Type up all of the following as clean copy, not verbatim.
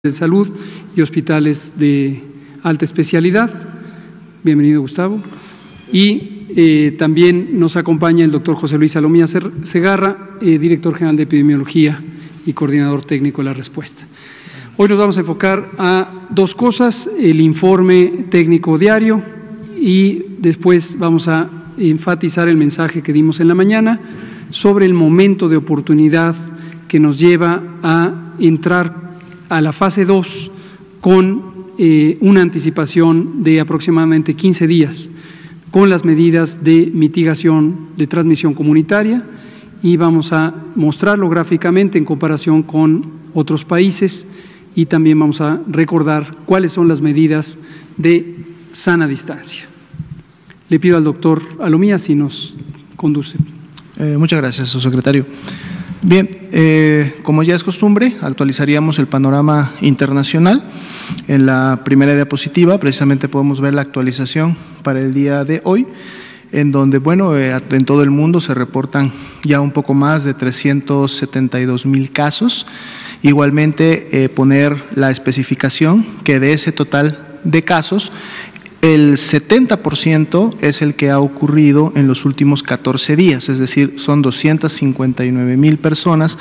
de salud y hospitales de alta especialidad. Bienvenido, Gustavo. Y también nos acompaña el doctor José Luis Salomía Segarra, director general de epidemiología y coordinador técnico de la respuesta. Hoy nos vamos a enfocar a dos cosas: el informe técnico diario, y después vamos a enfatizar el mensaje que dimos en la mañana sobre el momento de oportunidad que nos lleva a entrar a la fase 2 con una anticipación de aproximadamente 15 días con las medidas de mitigación de transmisión comunitaria, y vamos a mostrarlo gráficamente en comparación con otros países, y también vamos a recordar cuáles son las medidas de sana distancia. Le pido al doctor Alomía si nos conduce. Muchas gracias, subsecretario. Bien, como ya es costumbre, actualizaríamos el panorama internacional. En la primera diapositiva precisamente podemos ver la actualización para el día de hoy, en donde, bueno, en todo el mundo se reportan ya un poco más de 372,000 casos. Igualmente, poner la especificación que de ese total de casos, el 70% es el que ha ocurrido en los últimos 14 días, es decir, son 259,000 personas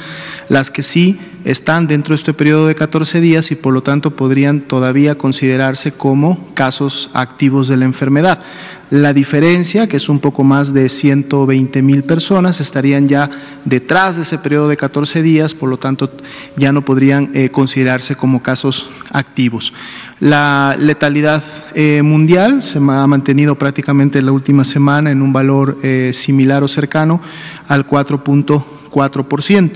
las que sí están dentro de este periodo de 14 días y por lo tanto podrían todavía considerarse como casos activos de la enfermedad. La diferencia, que es un poco más de 120,000 personas, estarían ya detrás de ese periodo de 14 días, por lo tanto ya no podrían considerarse como casos activos. La letalidad mundial se ha mantenido prácticamente la última semana en un valor similar o cercano al 4.4%.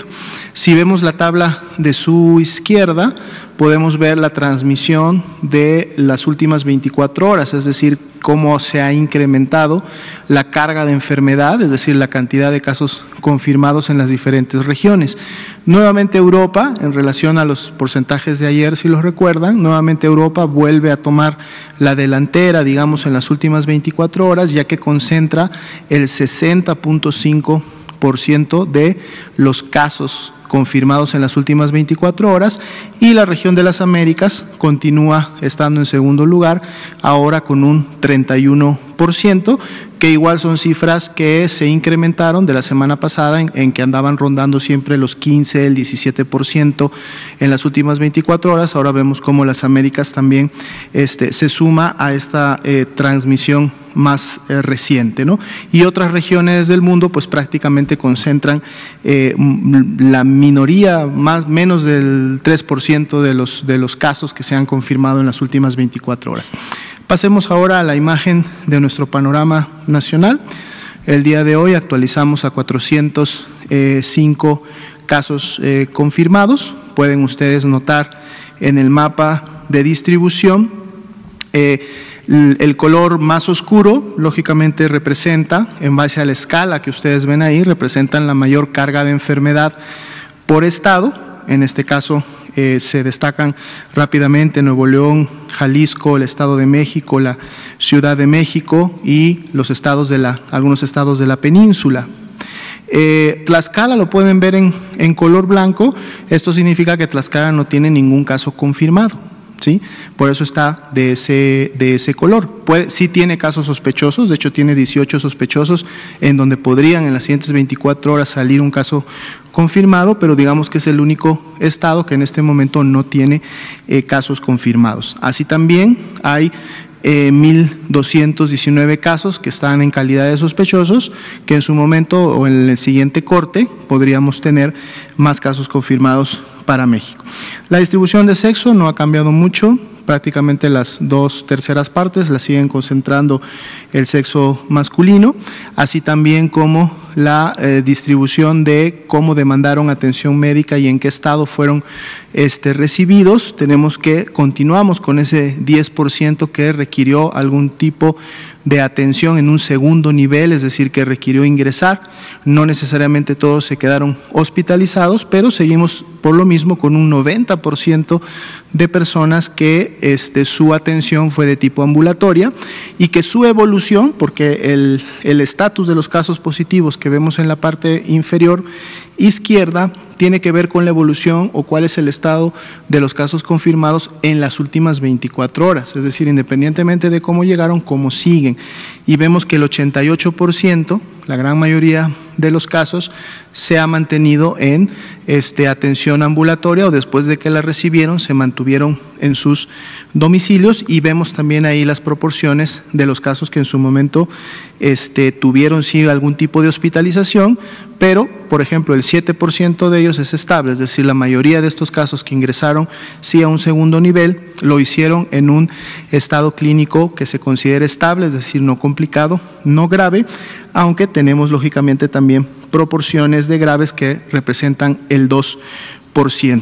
Si vemos la tabla de su izquierda, podemos ver la transmisión de las últimas 24 horas, es decir, cómo se ha incrementado la carga de enfermedad, es decir, la cantidad de casos confirmados en las diferentes regiones. Nuevamente Europa, en relación a los porcentajes de ayer, si los recuerdan, nuevamente Europa vuelve a tomar la delantera, digamos, en las últimas 24 horas, ya que concentra el 60.5% de los casos confirmados en las últimas 24 horas, y la región de las Américas continúa estando en segundo lugar, ahora con un 31%, que igual son cifras que se incrementaron de la semana pasada, en que andaban rondando siempre los 15, el 17% en las últimas 24 horas. Ahora vemos cómo las Américas también se suma a esta transmisión más reciente, ¿no? Y otras regiones del mundo pues prácticamente concentran la minoría, menos del 3% de los casos que se han confirmado en las últimas 24 horas. Pasemos ahora a la imagen de nuestro panorama nacional. El día de hoy actualizamos a 405 casos confirmados. Pueden ustedes notar en el mapa de distribución el color más oscuro, lógicamente representa, en base a la escala que ustedes ven ahí, representan la mayor carga de enfermedad por estado. En este caso se destacan rápidamente Nuevo León, Jalisco, el Estado de México, la Ciudad de México y algunos estados de la península. Tlaxcala lo pueden ver en color blanco. Esto significa que Tlaxcala no tiene ningún caso confirmado, ¿sí? Por eso está de ese color. Sí tiene casos sospechosos, de hecho tiene 18 sospechosos en donde podrían en las siguientes 24 horas salir un caso confirmado, pero digamos que es el único estado que en este momento no tiene casos confirmados. Así también hay 1,219 casos que están en calidad de sospechosos, que en su momento o en el siguiente corte podríamos tener más casos confirmados para México. La distribución de sexo no ha cambiado mucho, prácticamente las 2/3 partes las siguen concentrando el sexo masculino, así también como la distribución de cómo demandaron atención médica y en qué estado fueron recibidos. Continuamos con ese 10% que requirió algún tipo de atención en un segundo nivel, es decir, que requirió ingresar. No necesariamente todos se quedaron hospitalizados, pero seguimos por lo mismo con un 90% de personas que su atención fue de tipo ambulatoria y que su evolución, porque el estatus de los casos positivos que vemos en la parte inferior izquierda tiene que ver con la evolución o cuál es el estado de los casos confirmados en las últimas 24 horas, es decir, independientemente de cómo llegaron, cómo siguen. Y vemos que el 88%, la gran mayoría de los casos, se ha mantenido en atención ambulatoria o después de que la recibieron se mantuvieron en sus domicilios, y vemos también ahí las proporciones de los casos que en su momento tuvieron sí algún tipo de hospitalización, pero por ejemplo el 7% de ellos es estable, es decir, la mayoría de estos casos que ingresaron sí a un segundo nivel lo hicieron en un estado clínico que se considera estable, es decir, no complicado, no grave, aunque tenemos lógicamente también proporciones de graves que representan el 2%.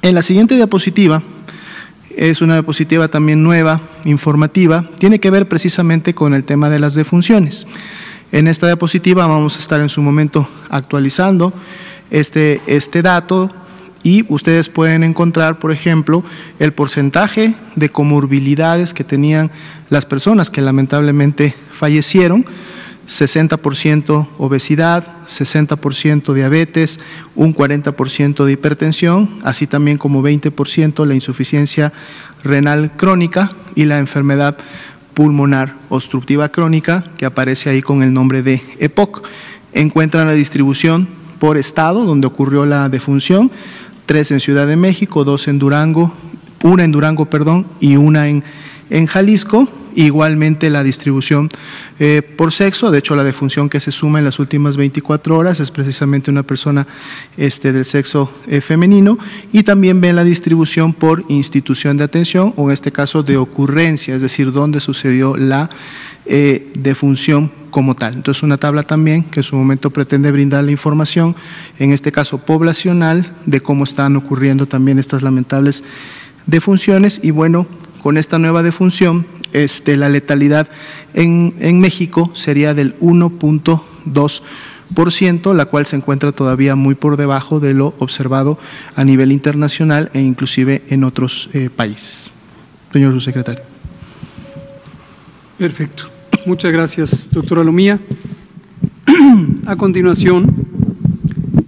En la siguiente diapositiva, es una diapositiva también nueva, informativa, tiene que ver precisamente con el tema de las defunciones. En esta diapositiva vamos a estar en su momento actualizando este dato, y ustedes pueden encontrar, por ejemplo, el porcentaje de comorbilidades que tenían las personas que lamentablemente fallecieron: 60% obesidad, 60% diabetes, un 40% de hipertensión, así también como 20% la insuficiencia renal crónica y la enfermedad pulmonar obstructiva crónica, que aparece ahí con el nombre de EPOC. Encuentran la distribución por estado donde ocurrió la defunción: 3 en Ciudad de México, 2 en Durango, una en Durango, y una en Jalisco. Igualmente la distribución por sexo, de hecho la defunción que se suma en las últimas 24 horas es precisamente una persona del sexo femenino, y también ven la distribución por institución de atención, o en este caso de ocurrencia, es decir, dónde sucedió la defunción como tal. Entonces, una tabla también que en su momento pretende brindar la información, en este caso poblacional, de cómo están ocurriendo también estas lamentables defunciones. Y bueno, con esta nueva defunción, la letalidad en México sería del 1.2%, la cual se encuentra todavía muy por debajo de lo observado a nivel internacional e inclusive en otros países. Señor subsecretario. Perfecto. Muchas gracias, doctora Lomía. A continuación,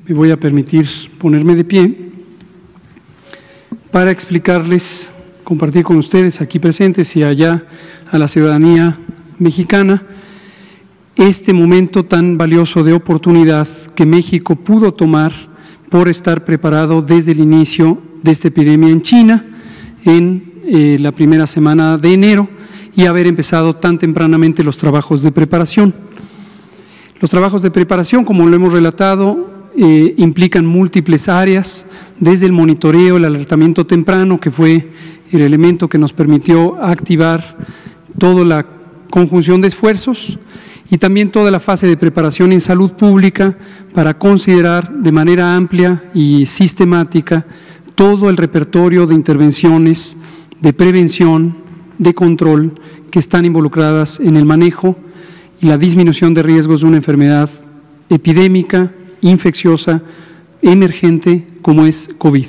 me voy a permitir ponerme de pie para explicarles, compartir con ustedes aquí presentes y allá a la ciudadanía mexicana este momento tan valioso de oportunidad que México pudo tomar por estar preparado desde el inicio de esta epidemia en China, en la primera semana de enero, y haber empezado tan tempranamente los trabajos de preparación. Los trabajos de preparación, como lo hemos relatado, implican múltiples áreas, desde el monitoreo, el alertamiento temprano, que fue el elemento que nos permitió activar toda la conjunción de esfuerzos, y también toda la fase de preparación en salud pública para considerar de manera amplia y sistemática todo el repertorio de intervenciones de prevención, de control, que están involucradas en el manejo y la disminución de riesgos de una enfermedad epidémica, infecciosa, emergente, como es COVID.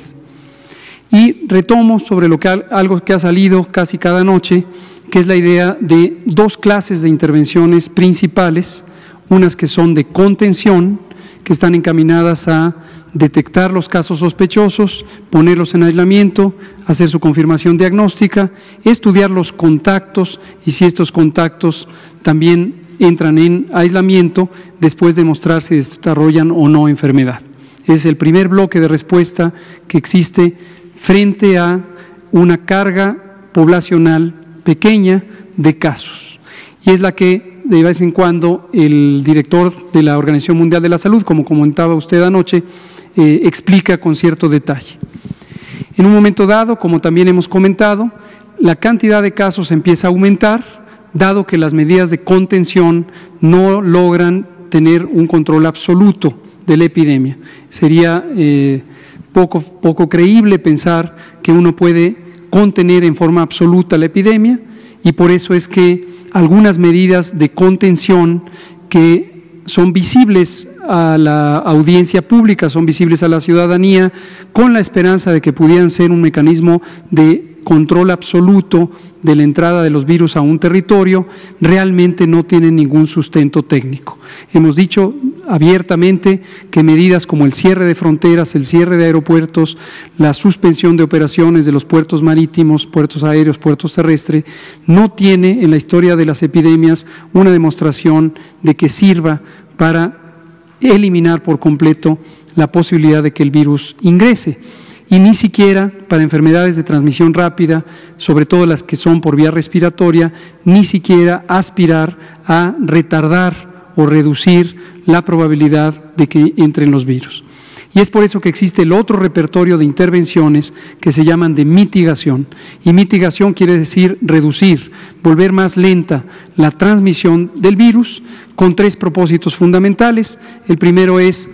Y retomo sobre algo que ha salido casi cada noche, que es la idea de 2 clases de intervenciones principales, unas que son de contención, que están encaminadas a detectar los casos sospechosos, ponerlos en aislamiento, hacer su confirmación diagnóstica, estudiar los contactos, y si estos contactos también entran en aislamiento, después demostrar si desarrollan o no enfermedad. Es el primer bloque de respuesta que existe frente a una carga poblacional pequeña de casos, y es la que de vez en cuando el director de la Organización Mundial de la Salud, como comentaba usted anoche, explica con cierto detalle. En un momento dado, como también hemos comentado, la cantidad de casos empieza a aumentar, dado que las medidas de contención no logran tener un control absoluto de la epidemia. Sería poco creíble pensar que uno puede contener en forma absoluta la epidemia, y por eso es que algunas medidas de contención que son visibles a la audiencia pública, son visibles a la ciudadanía, con la esperanza de que pudieran ser un mecanismo de control absoluto de la entrada de los virus a un territorio, realmente no tienen ningún sustento técnico. Hemos dicho abiertamente que medidas como el cierre de fronteras, el cierre de aeropuertos, la suspensión de operaciones de los puertos marítimos, puertos aéreos, puertos terrestres, no tiene en la historia de las epidemias una demostración de que sirva para eliminar por completo la posibilidad de que el virus ingrese. Y ni siquiera para enfermedades de transmisión rápida, sobre todo las que son por vía respiratoria, ni siquiera aspirar a retardar o reducir la probabilidad de que entren los virus. Y es por eso que existe el otro repertorio de intervenciones que se llaman de mitigación. Y mitigación quiere decir reducir, volver más lenta la transmisión del virus con 3 propósitos fundamentales. El primero es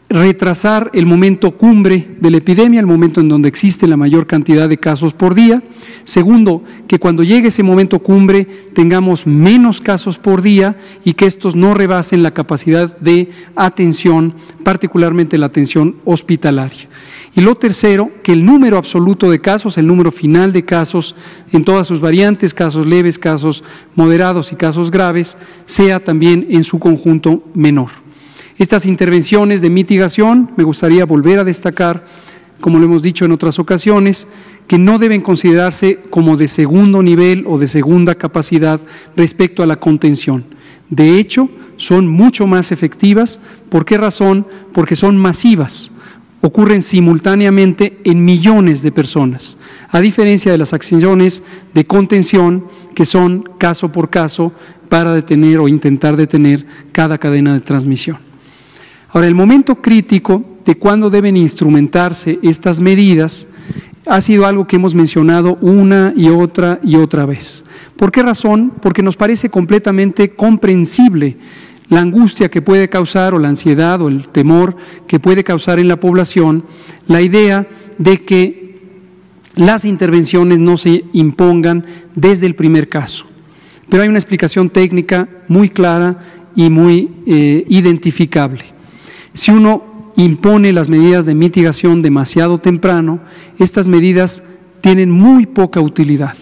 retrasar el momento cumbre de la epidemia, el momento en donde existe la mayor cantidad de casos por día. Segundo, que cuando llegue ese momento cumbre tengamos menos casos por día y que estos no rebasen la capacidad de atención, particularmente la atención hospitalaria. Y lo tercero, que el número absoluto de casos, el número final de casos en todas sus variantes, casos leves, casos moderados y casos graves, sea también en su conjunto menor. Estas intervenciones de mitigación, me gustaría volver a destacar, como lo hemos dicho en otras ocasiones, que no deben considerarse como de segundo nivel o de segunda capacidad respecto a la contención. De hecho, son mucho más efectivas. ¿Por qué razón? Porque son masivas. Ocurren simultáneamente en millones de personas, a diferencia de las acciones de contención que son caso por caso para detener o intentar detener cada cadena de transmisión. Ahora, el momento crítico de cuándo deben instrumentarse estas medidas ha sido algo que hemos mencionado una y otra vez. ¿Por qué razón? Porque nos parece completamente comprensible la angustia que puede causar o la ansiedad o el temor que puede causar en la población la idea de que las intervenciones no se impongan desde el primer caso. Pero hay una explicación técnica muy clara y muy identificable. Si uno impone las medidas de mitigación demasiado temprano, estas medidas tienen muy poca utilidad.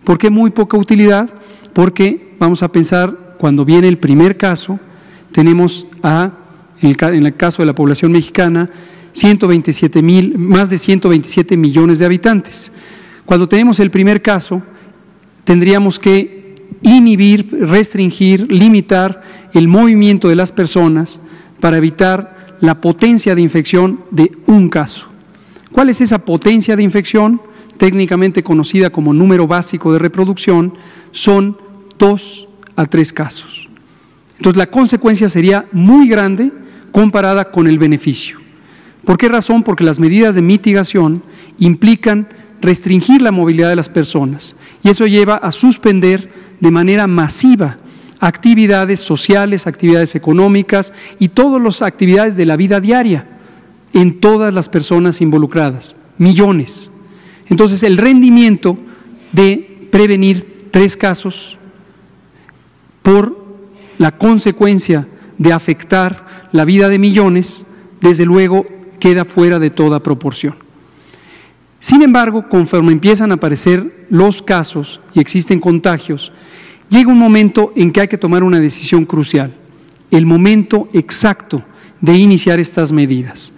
¿Por qué muy poca utilidad? Porque vamos a pensar, cuando viene el primer caso, tenemos en el caso de la población mexicana, más de 127 millones de habitantes. Cuando tenemos el primer caso, tendríamos que inhibir, restringir, limitar el movimiento de las personas para evitar la potencia de infección de un caso. ¿Cuál es esa potencia de infección? Técnicamente conocida como número básico de reproducción, son 2 a 3 casos. Entonces la consecuencia sería muy grande comparada con el beneficio. ¿Por qué razón? Porque las medidas de mitigación implican restringir la movilidad de las personas y eso lleva a suspender de manera masiva actividades sociales, actividades económicas y todas las actividades de la vida diaria en todas las personas involucradas, millones. Entonces, el rendimiento de prevenir 3 casos por la consecuencia de afectar la vida de millones, desde luego queda fuera de toda proporción. Sin embargo, conforme empiezan a aparecer los casos y existen contagios, llega un momento en que hay que tomar una decisión crucial, el momento exacto de iniciar estas medidas.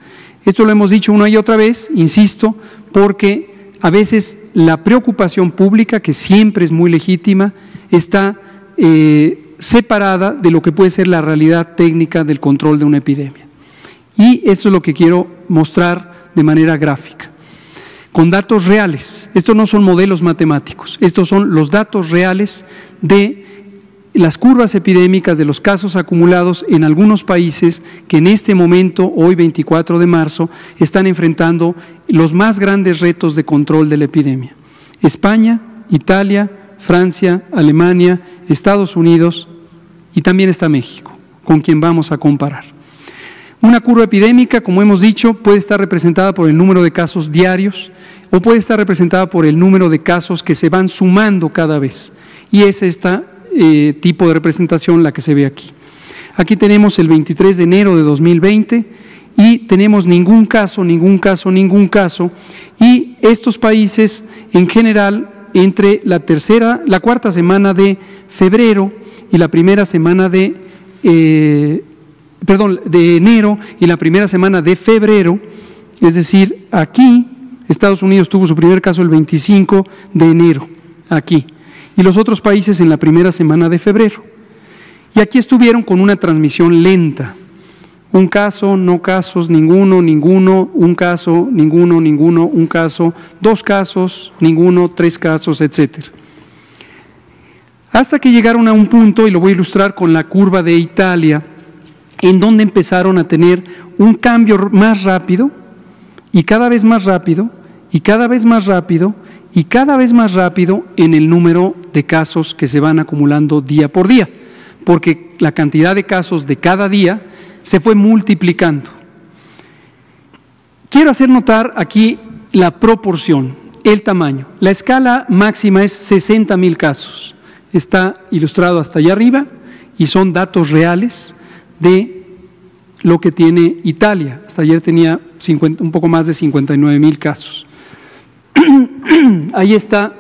Esto lo hemos dicho una y otra vez, insisto, porque a veces la preocupación pública, que siempre es muy legítima, está separada de lo que puede ser la realidad técnica del control de una epidemia. Y esto es lo que quiero mostrar de manera gráfica, con datos reales. Estos no son modelos matemáticos, estos son los datos reales de las curvas epidémicas de los casos acumulados en algunos países que en este momento, hoy 24 de marzo, están enfrentando los más grandes retos de control de la epidemia. España, Italia, Francia, Alemania, Estados Unidos y también está México, con quien vamos a comparar. Una curva epidémica, como hemos dicho, puede estar representada por el número de casos diarios o puede estar representada por el número de casos que se van sumando cada vez. Y es este tipo de representación la que se ve aquí. Aquí tenemos el 23 de enero de 2020 y tenemos ningún caso, y estos países en general entre la cuarta semana de febrero y la primera semana de de enero y la primera semana de febrero, es decir, aquí Estados Unidos tuvo su primer caso el 25 de enero, aquí, y los otros países en la primera semana de febrero. Y aquí estuvieron con una transmisión lenta. Un caso, no casos, ninguno, ninguno, un caso, ninguno, ninguno, un caso, dos casos, ninguno, tres casos, etc. Hasta que llegaron a un punto, y lo voy a ilustrar con la curva de Italia, en donde empezaron a tener un cambio más rápido, y cada vez más rápido, y cada vez más rápido, y cada vez más rápido en el número de casos que se van acumulando día por día, porque la cantidad de casos de cada día se fue multiplicando. Quiero hacer notar aquí la proporción, el tamaño. La escala máxima es 60,000 casos. Está ilustrado hasta allá arriba y son datos reales de lo que tiene Italia. Hasta ayer tenía un poco más de 59,000 casos. Ahí está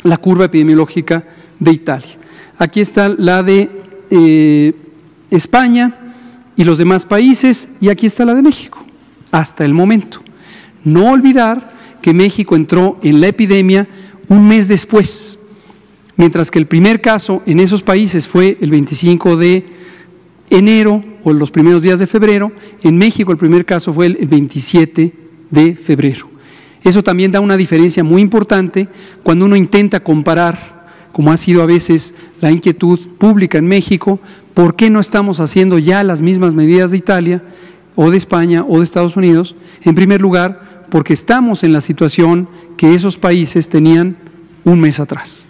la curva epidemiológica de Italia. Aquí está la de España y los demás países, y aquí está la de México, hasta el momento. No olvidar que México entró en la epidemia un mes después, mientras que el primer caso en esos países fue el 25 de enero o los primeros días de febrero. En México el primer caso fue el 27 de febrero. Eso también da una diferencia muy importante cuando uno intenta comparar, como ha sido a veces la inquietud pública en México, ¿por qué no estamos haciendo ya las mismas medidas de Italia o de España o de Estados Unidos? En primer lugar, porque estamos en la situación que esos países tenían un mes atrás.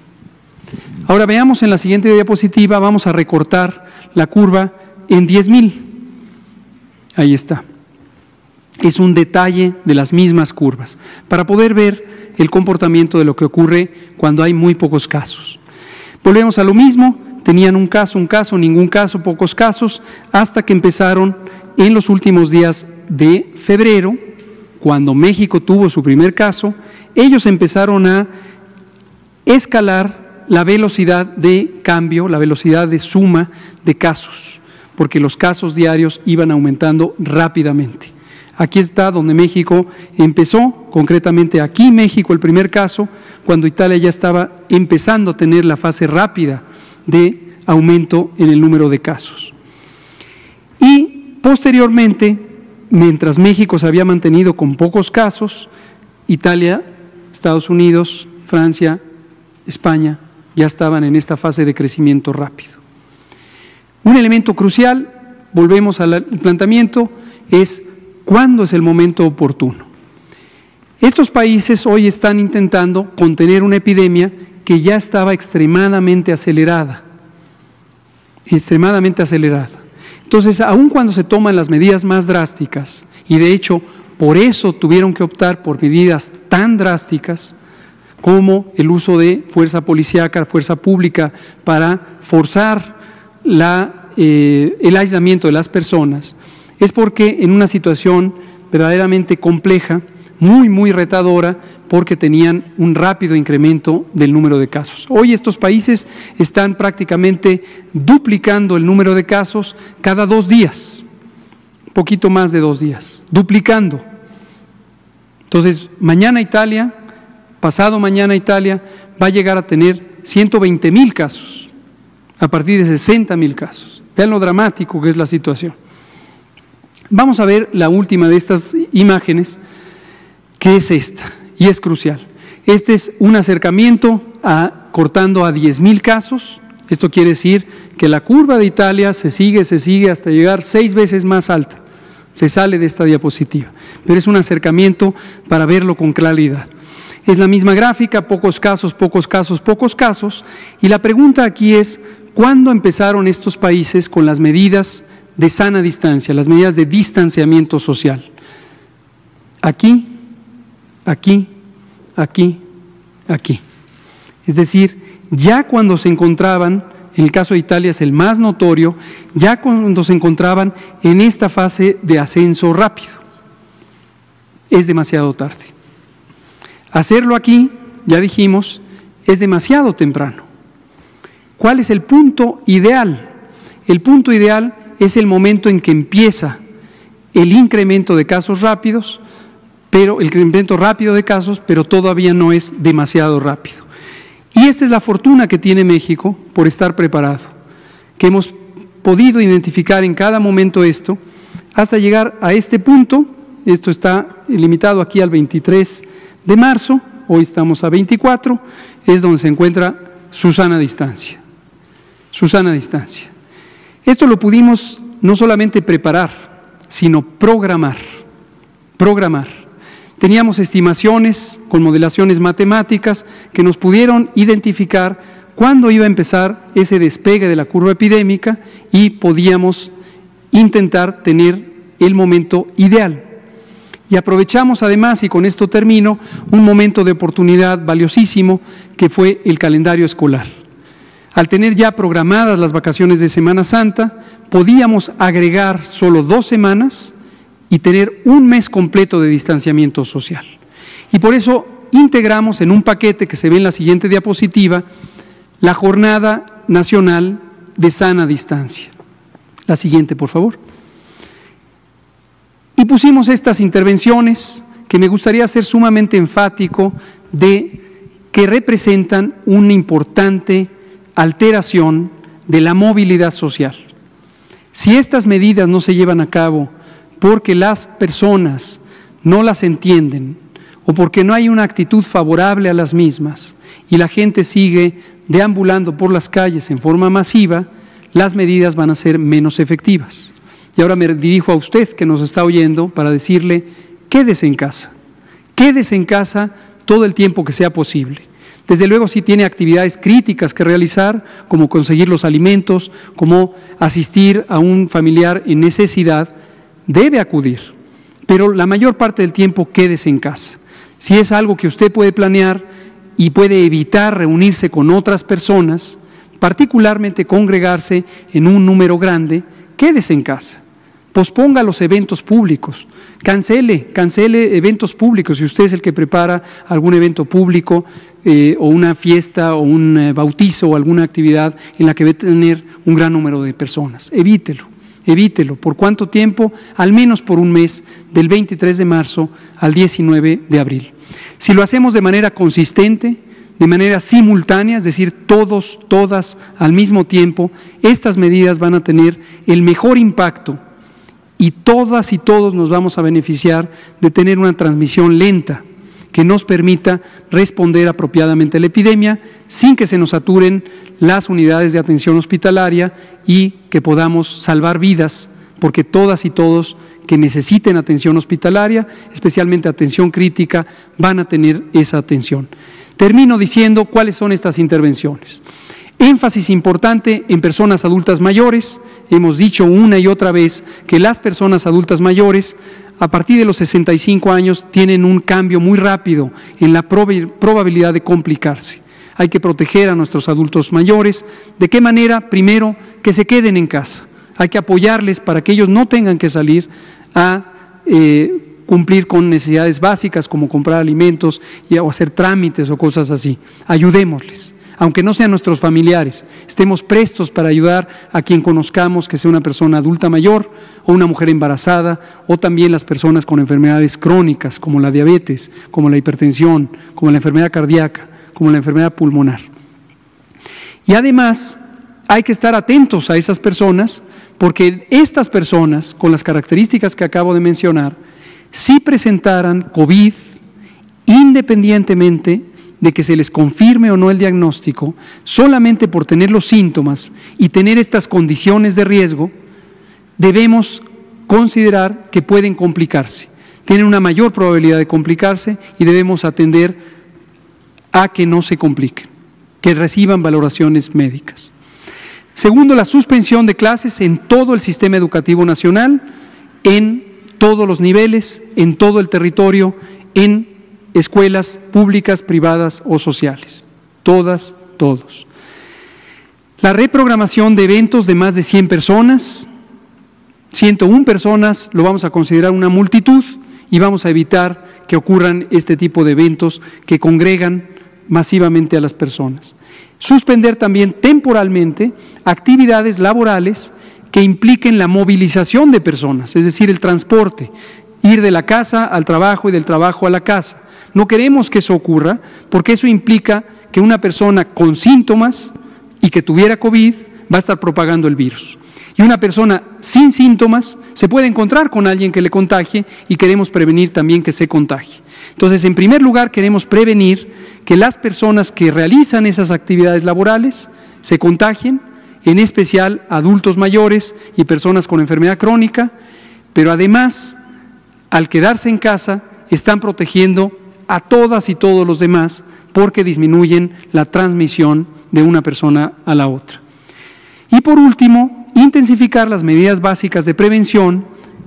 Ahora veamos en la siguiente diapositiva, vamos a recortar la curva en 10,000. Ahí está. Es un detalle de las mismas curvas, para poder ver el comportamiento de lo que ocurre cuando hay muy pocos casos. Volvemos a lo mismo. Tenían un caso, ningún caso, pocos casos, hasta que empezaron en los últimos días de febrero, cuando México tuvo su primer caso, ellos empezaron a escalar la velocidad de cambio, la velocidad de suma de casos, porque los casos diarios iban aumentando rápidamente. Aquí está donde México empezó, concretamente aquí México el primer caso, cuando Italia ya estaba empezando a tener la fase rápida de aumento en el número de casos. Y posteriormente, mientras México se había mantenido con pocos casos, Italia, Estados Unidos, Francia, España ya estaban en esta fase de crecimiento rápido. Un elemento crucial, volvemos al planteamiento, es cuándo es el momento oportuno. Estos países hoy están intentando contener una epidemia que ya estaba extremadamente acelerada. Entonces, aun cuando se toman las medidas más drásticas, y de hecho por eso tuvieron que optar por medidas tan drásticas como el uso de fuerza policíaca, fuerza pública, para forzar el aislamiento de las personas, es porque en una situación verdaderamente compleja, muy, muy retadora, porque tenían un rápido incremento del número de casos. Hoy estos países están prácticamente duplicando el número de casos cada 2 días, un poquito más de 2 días, duplicando. Entonces, mañana Italia, pasado mañana Italia, va a llegar a tener 120,000 casos, a partir de 60,000 casos. Vean lo dramático que es la situación. Vamos a ver la última de estas imágenes, que es esta, y es crucial. Este es un acercamiento cortando a 10,000 casos. Esto quiere decir que la curva de Italia se sigue hasta llegar 6 veces más alta. Se sale de esta diapositiva, pero es un acercamiento para verlo con claridad. Es la misma gráfica, pocos casos, pocos casos, pocos casos, y la pregunta aquí es, ¿cuándo empezaron estos países con las medidas de sana distancia, las medidas de distanciamiento social? Aquí, aquí, aquí, aquí. Es decir, ya cuando se encontraban, en el caso de Italia es el más notorio, ya cuando se encontraban en esta fase de ascenso rápido, es demasiado tarde. Hacerlo aquí, ya dijimos, es demasiado temprano. ¿Cuál es el punto ideal? El punto ideal es el momento en que empieza el incremento de casos rápidos, pero el incremento rápido de casos, pero todavía no es demasiado rápido. Y esta es la fortuna que tiene México por estar preparado, que hemos podido identificar en cada momento esto, hasta llegar a este punto. Esto está limitado aquí al 23 de marzo, hoy estamos a 24, es donde se encuentra su sana distancia. Su sana distancia. Esto lo pudimos no solamente preparar, sino programar. Teníamos estimaciones con modelaciones matemáticas que nos pudieron identificar cuándo iba a empezar ese despegue de la curva epidémica y podíamos intentar tener el momento ideal. Y aprovechamos además, y con esto termino, un momento de oportunidad valiosísimo que fue el calendario escolar. Al tener ya programadas las vacaciones de Semana Santa, podíamos agregar solo 2 semanas y tener un mes completo de distanciamiento social. Y por eso integramos en un paquete que se ve en la siguiente diapositiva la Jornada Nacional de Sana Distancia. La siguiente, por favor. Y pusimos estas intervenciones que me gustaría ser sumamente enfático de que representan una importante alteración de la movilidad social. Si estas medidas no se llevan a cabo porque las personas no las entienden o porque no hay una actitud favorable a las mismas y la gente sigue deambulando por las calles en forma masiva, las medidas van a ser menos efectivas. Y ahora me dirijo a usted que nos está oyendo para decirle, quédese en casa todo el tiempo que sea posible. Desde luego si tiene actividades críticas que realizar, como conseguir los alimentos, como asistir a un familiar en necesidad, debe acudir, pero la mayor parte del tiempo quédese en casa. Si es algo que usted puede planear y puede evitar reunirse con otras personas, particularmente congregarse en un número grande, quédese en casa. Posponga los eventos públicos, cancele eventos públicos. Si usted es el que prepara algún evento público o una fiesta o un bautizo o alguna actividad en la que debe tener un gran número de personas, evítelo. ¿Por cuánto tiempo? Al menos por un mes, del 23 de marzo al 19 de abril. Si lo hacemos de manera consistente, de manera simultánea, es decir, todas al mismo tiempo, estas medidas van a tener el mejor impacto y todas y todos nos vamos a beneficiar de tener una transmisión lenta que nos permita responder apropiadamente a la epidemia sin que se nos saturen las unidades de atención hospitalaria y que podamos salvar vidas, porque todas y todos que necesiten atención hospitalaria, especialmente atención crítica, van a tener esa atención. Termino diciendo cuáles son estas intervenciones. Énfasis importante en personas adultas mayores. Hemos dicho una y otra vez que las personas adultas mayores a partir de los 65 años tienen un cambio muy rápido en la probabilidad de complicarse. Hay que proteger a nuestros adultos mayores. ¿De qué manera? Primero, que se queden en casa. Hay que apoyarles para que ellos no tengan que salir a cumplir con necesidades básicas como comprar alimentos o hacer trámites o cosas así. Ayudémosles. Aunque no sean nuestros familiares, estemos prestos para ayudar a quien conozcamos que sea una persona adulta mayor o una mujer embarazada, o también las personas con enfermedades crónicas como la diabetes, como la hipertensión, como la enfermedad cardíaca, como la enfermedad pulmonar. Y además hay que estar atentos a esas personas, porque estas personas, con las características que acabo de mencionar, si presentaran COVID, independientemente de que se les confirme o no el diagnóstico, solamente por tener los síntomas y tener estas condiciones de riesgo, debemos considerar que pueden complicarse. Tienen una mayor probabilidad de complicarse y debemos atender a que no se compliquen, que reciban valoraciones médicas. Segundo, la suspensión de clases en todo el sistema educativo nacional, en todos los niveles, en todo el territorio, en escuelas públicas, privadas o sociales, todos. La reprogramación de eventos de más de 100 personas, 101 personas, lo vamos a considerar una multitud y vamos a evitar que ocurran este tipo de eventos que congregan masivamente a las personas. Suspender también temporalmente actividades laborales que impliquen la movilización de personas, es decir, el transporte, ir de la casa al trabajo y del trabajo a la casa. No queremos que eso ocurra porque eso implica que una persona con síntomas y que tuviera COVID va a estar propagando el virus. Y una persona sin síntomas se puede encontrar con alguien que le contagie y queremos prevenir también que se contagie. Entonces, en primer lugar, queremos prevenir que las personas que realizan esas actividades laborales se contagien, en especial adultos mayores y personas con enfermedad crónica, pero además, al quedarse en casa, están protegiendo a todas y todos los demás porque disminuyen la transmisión de una persona a la otra. Y por último, intensificar las medidas básicas de prevención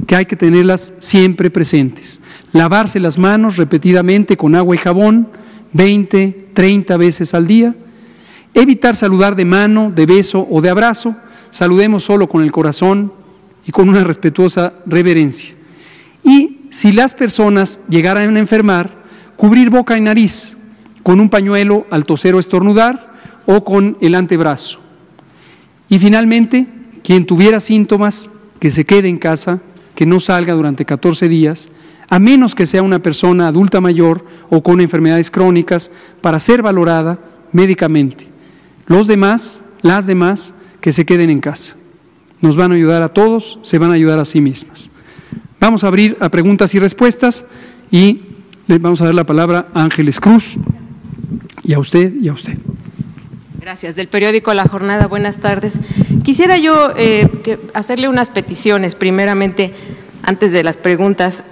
que hay que tenerlas siempre presentes. Lavarse las manos repetidamente con agua y jabón, 20, 30 veces al día. Evitar saludar de mano, de beso o de abrazo. Saludemos solo con el corazón y con una respetuosa reverencia. Y si las personas llegaran a enfermar, cubrir boca y nariz con un pañuelo al toser o estornudar o con el antebrazo. Y finalmente, quien tuviera síntomas, que se quede en casa, que no salga durante 14 días, a menos que sea una persona adulta mayor o con enfermedades crónicas, para ser valorada médicamente. Los demás, las demás, que se queden en casa. Nos van a ayudar a todos, se van a ayudar a sí mismas. Vamos a abrir a preguntas y respuestas y le vamos a dar la palabra a Ángeles Cruz, y a usted y a usted. Gracias. Del periódico La Jornada, buenas tardes. Quisiera yo hacerle unas peticiones, primeramente, antes de las preguntas.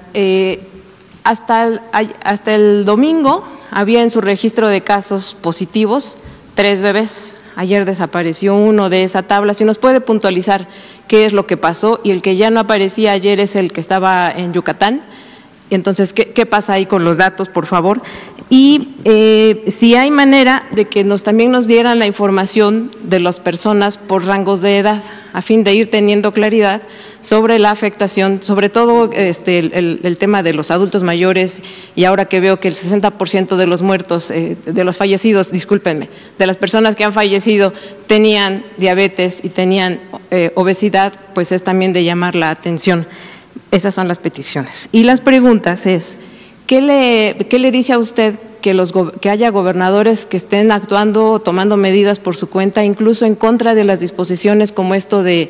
Hasta el domingo había en su registro de casos positivos 3 bebés. Ayer desapareció uno de esa tabla. Si nos puede puntualizar qué es lo que pasó, y el que ya no aparecía ayer es el que estaba en Yucatán. Entonces, ¿qué pasa ahí con los datos, por favor? Y si hay manera de que también nos dieran la información de las personas por rangos de edad, a fin de ir teniendo claridad sobre la afectación, sobre todo el tema de los adultos mayores, y ahora que veo que el 60% de los muertos, de los fallecidos, discúlpenme, de las personas que han fallecido tenían diabetes y tenían obesidad, pues es también de llamar la atención. Esas son las peticiones. Y las preguntas es, ¿qué le dice a usted que haya gobernadores que estén actuando, tomando medidas por su cuenta, incluso en contra de las disposiciones como esto de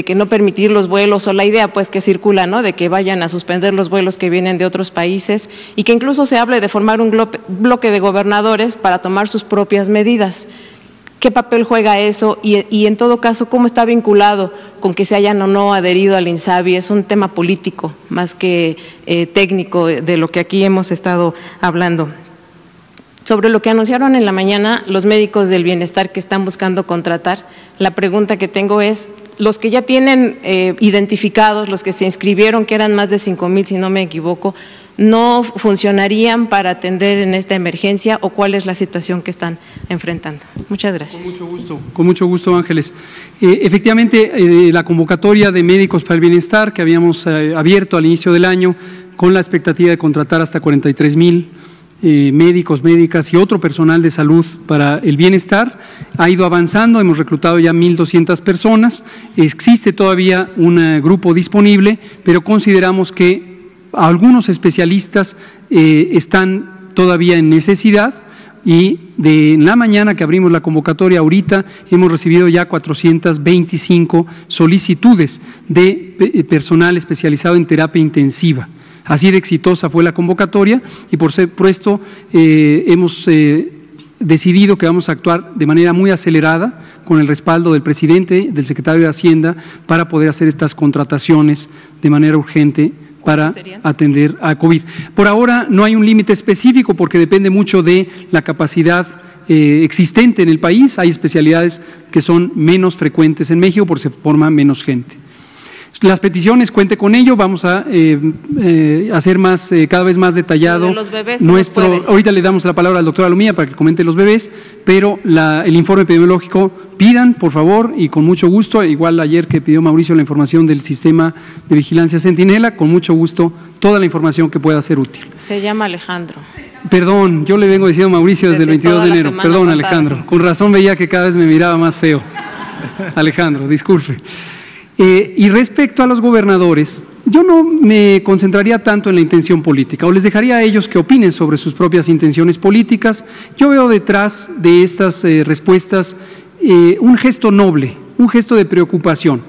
que no permitir los vuelos, o la idea pues que circula, ¿no?, de que vayan a suspender los vuelos que vienen de otros países, y que incluso se hable de formar un bloque de gobernadores para tomar sus propias medidas? ¿Qué papel juega eso? Y en todo caso, ¿cómo está vinculado con que se hayan o no adherido al INSABI? Es un tema político más que técnico de lo que aquí hemos estado hablando. Sobre lo que anunciaron en la mañana los médicos del bienestar que están buscando contratar, la pregunta que tengo es, los que ya tienen identificados, los que se inscribieron, que eran más de 5,000 si no me equivoco, ¿no funcionarían para atender en esta emergencia, o cuál es la situación que están enfrentando? Muchas gracias. Con mucho gusto, Ángeles. Efectivamente, la convocatoria de médicos para el bienestar que habíamos abierto al inicio del año, con la expectativa de contratar hasta 43,000 médicos, médicas y otro personal de salud para el bienestar, ha ido avanzando. Hemos reclutado ya 1,200 personas. Existe todavía un grupo disponible, pero consideramos que algunos especialistas están todavía en necesidad, y en la mañana que abrimos la convocatoria, ahorita hemos recibido ya 425 solicitudes de personal especializado en terapia intensiva. Así de exitosa fue la convocatoria, y por esto hemos decidido que vamos a actuar de manera muy acelerada, con el respaldo del presidente, del secretario de Hacienda, para poder hacer estas contrataciones de manera urgente para atender a COVID. Por ahora no hay un límite específico porque depende mucho de la capacidad existente en el país. Hay especialidades que son menos frecuentes en México porque se forma menos gente. Las peticiones, cuente con ello, vamos a hacer más, cada vez más detallado los bebés, ahorita le damos la palabra al doctor Alomía para que comente los bebés, pero el informe epidemiológico pidan, por favor, y con mucho gusto, igual ayer que pidió Mauricio la información del sistema de vigilancia Centinela, con mucho gusto, toda la información que pueda ser útil. Se llama Alejandro. Perdón, yo le vengo diciendo a Mauricio desde el 22 de enero, perdón pasada. Alejandro, con razón veía que cada vez me miraba más feo. Alejandro, disculpe. Y respecto a los gobernadores, yo no me concentraría tanto en la intención política, o les dejaría a ellos que opinen sobre sus propias intenciones políticas. Yo veo detrás de estas respuestas un gesto noble, un gesto de preocupación.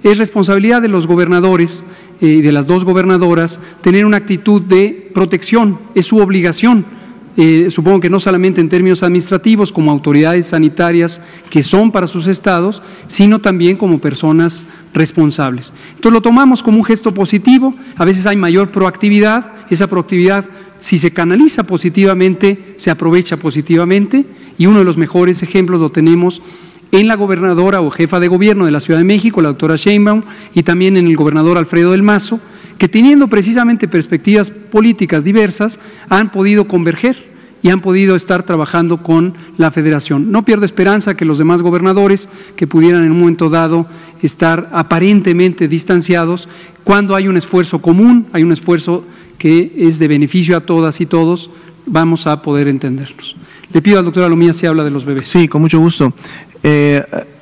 Es responsabilidad de los gobernadores y de las dos gobernadoras tener una actitud de protección, es su obligación. Supongo que no solamente en términos administrativos, como autoridades sanitarias que son para sus estados, sino también como personas responsables. Entonces lo tomamos como un gesto positivo, a veces hay mayor proactividad, esa proactividad, si se canaliza positivamente, se aprovecha positivamente, y uno de los mejores ejemplos lo tenemos en la gobernadora o jefa de gobierno de la Ciudad de México, la doctora Sheinbaum, y también en el gobernador Alfredo del Mazo, que teniendo precisamente perspectivas políticas diversas, han podido converger y han podido estar trabajando con la Federación. No pierdo esperanza que los demás gobernadores que pudieran en un momento dado estar aparentemente distanciados, cuando hay un esfuerzo común, hay un esfuerzo que es de beneficio a todas y todos, vamos a poder entendernos. Le pido al doctor Alomía si habla de los bebés. Sí, con mucho gusto.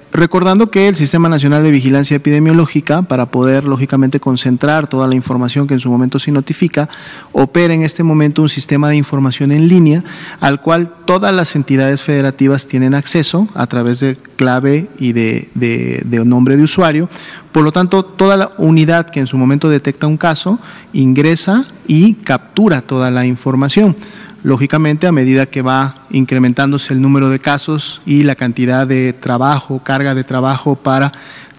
Recordando que el Sistema Nacional de Vigilancia Epidemiológica, para poder lógicamente concentrar toda la información que en su momento se notifica, opera en este momento un sistema de información en línea al cual todas las entidades federativas tienen acceso a través de clave y de nombre de usuario. Por lo tanto, toda la unidad que en su momento detecta un caso ingresa y captura toda la información. Lógicamente, a medida que va incrementándose el número de casos y la cantidad de trabajo, carga de trabajo para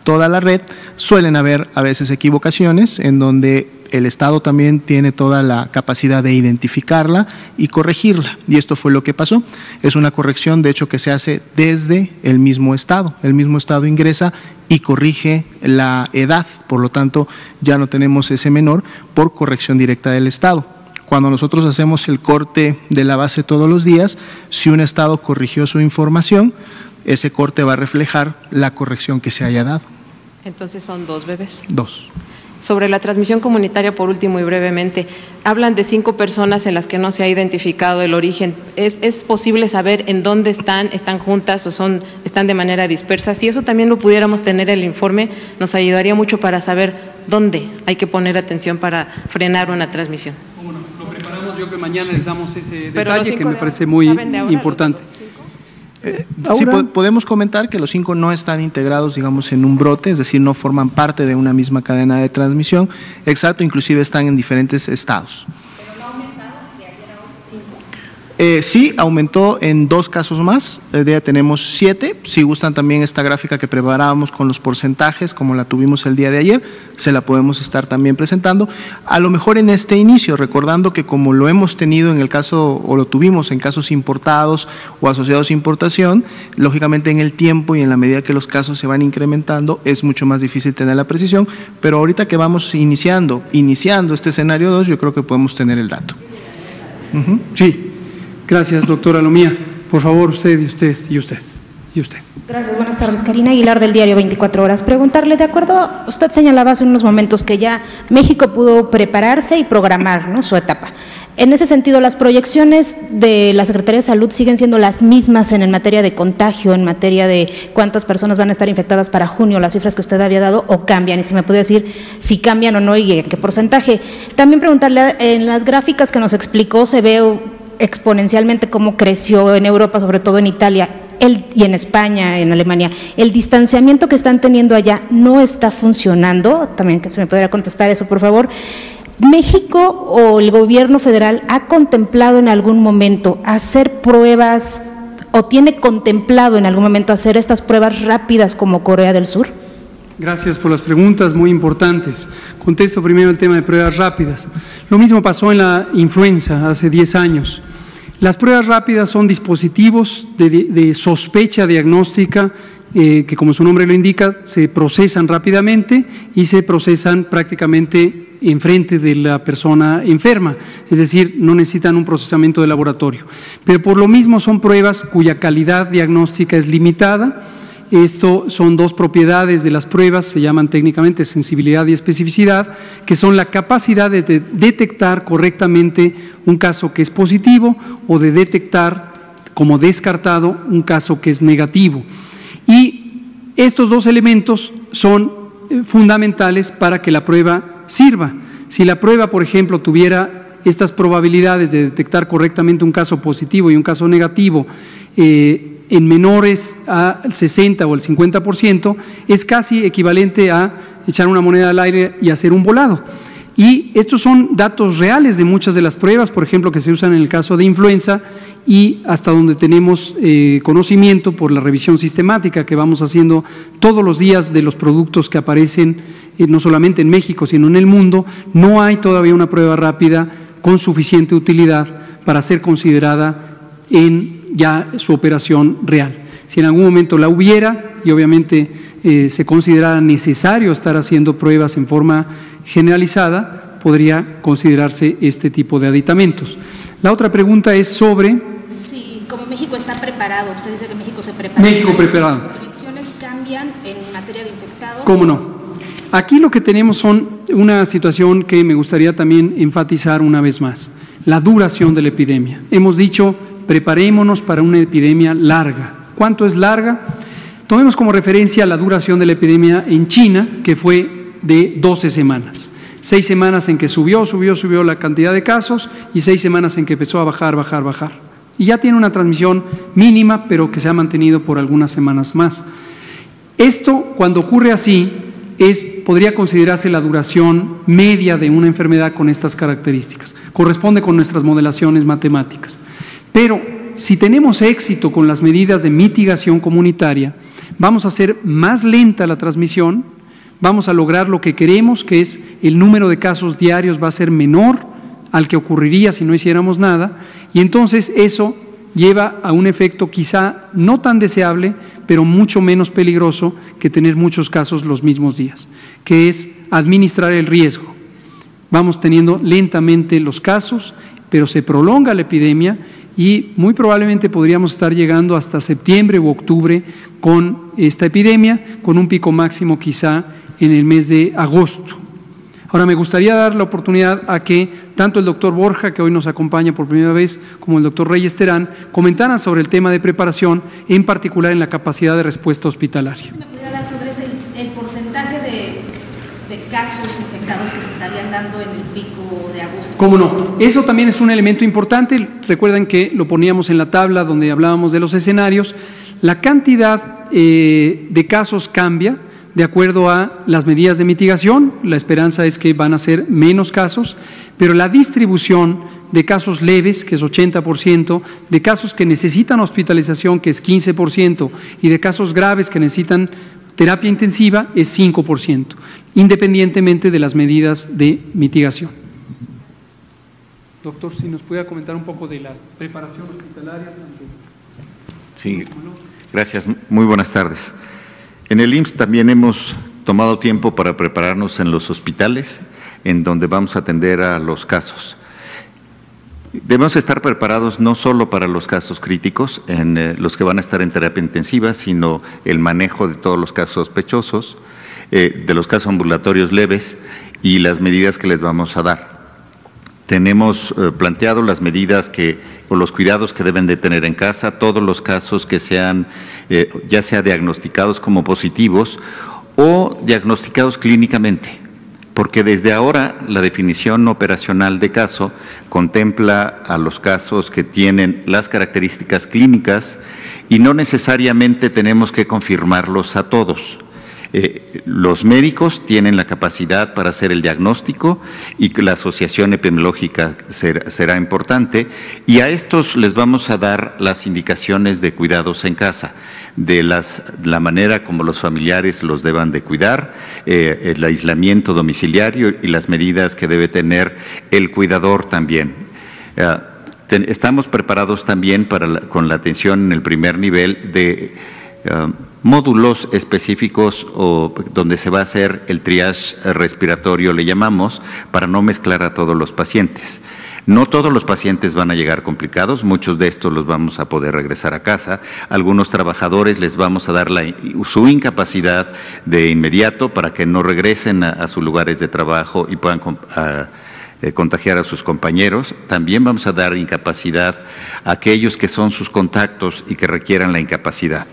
toda la red, suelen haber a veces equivocaciones en donde el Estado también tiene toda la capacidad de identificarla y corregirla. Y esto fue lo que pasó. Es una corrección, de hecho, que se hace desde el mismo Estado. El mismo Estado ingresa y corrige la edad. Por lo tanto, ya no tenemos ese menor por corrección directa del Estado. Cuando nosotros hacemos el corte de la base todos los días, si un estado corrigió su información, ese corte va a reflejar la corrección que se haya dado. Entonces son 2 bebés. 2. Sobre la transmisión comunitaria, por último y brevemente, hablan de 5 personas en las que no se ha identificado el origen. ¿Es posible saber en dónde están juntas o están de manera dispersa? Si eso también lo pudiéramos tener en el informe, nos ayudaría mucho para saber dónde hay que poner atención para frenar una transmisión. Bueno, lo preparamos, yo que mañana les damos ese detalle que me parece muy importante. Sí, podemos comentar que los 5 no están integrados, digamos, en un brote, es decir, no forman parte de una misma cadena de transmisión. Exacto, inclusive están en diferentes estados. ¿Pero no ha aumentado de ayer a hoy 5? Sí, aumentó en 2 casos más, ya tenemos 7. Si gustan también esta gráfica que preparábamos con los porcentajes, como la tuvimos el día de ayer, se la podemos estar también presentando. A lo mejor en este inicio, recordando que como lo hemos tenido en el caso, o lo tuvimos en casos importados o asociados a importación, lógicamente en el tiempo y en la medida que los casos se van incrementando, es mucho más difícil tener la precisión, pero ahorita que vamos iniciando este escenario 2, yo creo que podemos tener el dato. Sí, gracias, doctora Alomía. Por favor, usted y usted y usted y usted. Gracias, buenas tardes. Karina Aguilar, del diario 24 Horas. Preguntarle, de acuerdo, usted señalaba hace unos momentos que ya México pudo prepararse y programar, ¿no?, su etapa. En ese sentido, ¿las proyecciones de la Secretaría de Salud siguen siendo las mismas en materia de contagio, en materia de cuántas personas van a estar infectadas para junio, las cifras que usted había dado, o cambian? Y si me puede decir si cambian o no y en qué porcentaje. También preguntarle, en las gráficas que nos explicó se ve exponencialmente cómo creció en Europa, sobre todo en Italia, y en España, en Alemania. ¿El distanciamiento que están teniendo allá no está funcionando? También que se me pudiera contestar eso, por favor. ¿México o el gobierno federal ha contemplado en algún momento hacer pruebas o tiene contemplado en algún momento hacer estas pruebas rápidas como Corea del Sur? Gracias por las preguntas muy importantes. Contesto primero el tema de pruebas rápidas. Lo mismo pasó en la influenza hace 10 años. Las pruebas rápidas son dispositivos de sospecha diagnóstica que, como su nombre lo indica, se procesan rápidamente y se procesan prácticamente enfrente de la persona enferma, es decir, no necesitan un procesamiento de laboratorio. Pero por lo mismo son pruebas cuya calidad diagnóstica es limitada. Esto son 2 propiedades de las pruebas, se llaman técnicamente sensibilidad y especificidad, que son la capacidad de detectar correctamente un caso que es positivo o de detectar como descartado un caso que es negativo. Y estos 2 elementos son fundamentales para que la prueba sirva. Si la prueba, por ejemplo, tuviera estas probabilidades de detectar correctamente un caso positivo y un caso negativo en menores al 60 o al 50%, es casi equivalente a echar una moneda al aire y hacer un volado. Y estos son datos reales de muchas de las pruebas, por ejemplo, que se usan en el caso de influenza, y hasta donde tenemos conocimiento por la revisión sistemática que vamos haciendo todos los días de los productos que aparecen no solamente en México, sino en el mundo, no hay todavía una prueba rápida con suficiente utilidad para ser considerada en ya su operación real. Si en algún momento la hubiera, y obviamente se considerara necesario estar haciendo pruebas en forma generalizada, podría considerarse este tipo de aditamentos. La otra pregunta es sobre... Sí, como México está preparado, usted dice que México se prepara. México preparado. ¿Las proyecciones cambian en materia de infectados? ¿Cómo no? Aquí lo que tenemos son una situación que me gustaría también enfatizar una vez más, la duración de la epidemia. Hemos dicho, preparémonos para una epidemia larga. ¿Cuánto es larga? Tomemos como referencia la duración de la epidemia en China, que fue de 12 semanas. 6 semanas en que subió la cantidad de casos y 6 semanas en que empezó a bajar. Y ya tiene una transmisión mínima, pero que se ha mantenido por algunas semanas más. Esto, cuando ocurre así, podría considerarse la duración media de una enfermedad con estas características. Corresponde con nuestras modelaciones matemáticas. Pero si tenemos éxito con las medidas de mitigación comunitaria, vamos a hacer más lenta la transmisión, vamos a lograr lo que queremos, que es el número de casos diarios va a ser menor al que ocurriría si no hiciéramos nada, y entonces eso lleva a un efecto quizá no tan deseable, pero mucho menos peligroso que tener muchos casos los mismos días, que es administrar el riesgo. Vamos teniendo lentamente los casos, pero se prolonga la epidemia y muy probablemente podríamos estar llegando hasta septiembre u octubre con esta epidemia, con un pico máximo quizá en el mes de agosto. Ahora, me gustaría dar la oportunidad a que tanto el doctor Borja, que hoy nos acompaña por primera vez, como el doctor Reyes Terán, comentaran sobre el tema de preparación, en particular en la capacidad de respuesta hospitalaria. ¿Me pudiera dar sobre el porcentaje de casos infectados que se estarían dando en el pico de agosto? ¿Cómo no? Eso también es un elemento importante. Recuerden que lo poníamos en la tabla donde hablábamos de los escenarios. La cantidad de casos cambia de acuerdo a las medidas de mitigación. La esperanza es que van a ser menos casos, pero la distribución de casos leves, que es 80%, de casos que necesitan hospitalización, que es 15%, y de casos graves que necesitan terapia intensiva, es 5%, independientemente de las medidas de mitigación. Doctor, si nos pudiera comentar un poco de la preparación hospitalaria. Sí, gracias. Muy buenas tardes. En el IMSS también hemos tomado tiempo para prepararnos en los hospitales, en donde vamos a atender a los casos. Debemos estar preparados no solo para los casos críticos, en los que van a estar en terapia intensiva, sino el manejo de todos los casos sospechosos, de los casos ambulatorios leves y las medidas que les vamos a dar. Tenemos planteado las medidas o los cuidados que deben de tener en casa, todos los casos que sean ya sea diagnosticados como positivos o diagnosticados clínicamente, porque desde ahora la definición operacional de caso contempla a los casos que tienen las características clínicas y no necesariamente tenemos que confirmarlos a todos. Los médicos tienen la capacidad para hacer el diagnóstico y la asociación epidemiológica será importante, y a estos les vamos a dar las indicaciones de cuidados en casa, de la manera como los familiares los deban de cuidar, el aislamiento domiciliario y las medidas que debe tener el cuidador también. Estamos preparados también con la atención en el primer nivel de módulos específicos donde se va a hacer el triage respiratorio, le llamamos, para no mezclar a todos los pacientes. No todos los pacientes van a llegar complicados, muchos de estos los vamos a poder regresar a casa. Algunos trabajadores les vamos a dar su incapacidad de inmediato para que no regresen a sus lugares de trabajo y puedan contagiar a sus compañeros. También vamos a dar incapacidad a aquellos que son sus contactos y que requieran la incapacidad.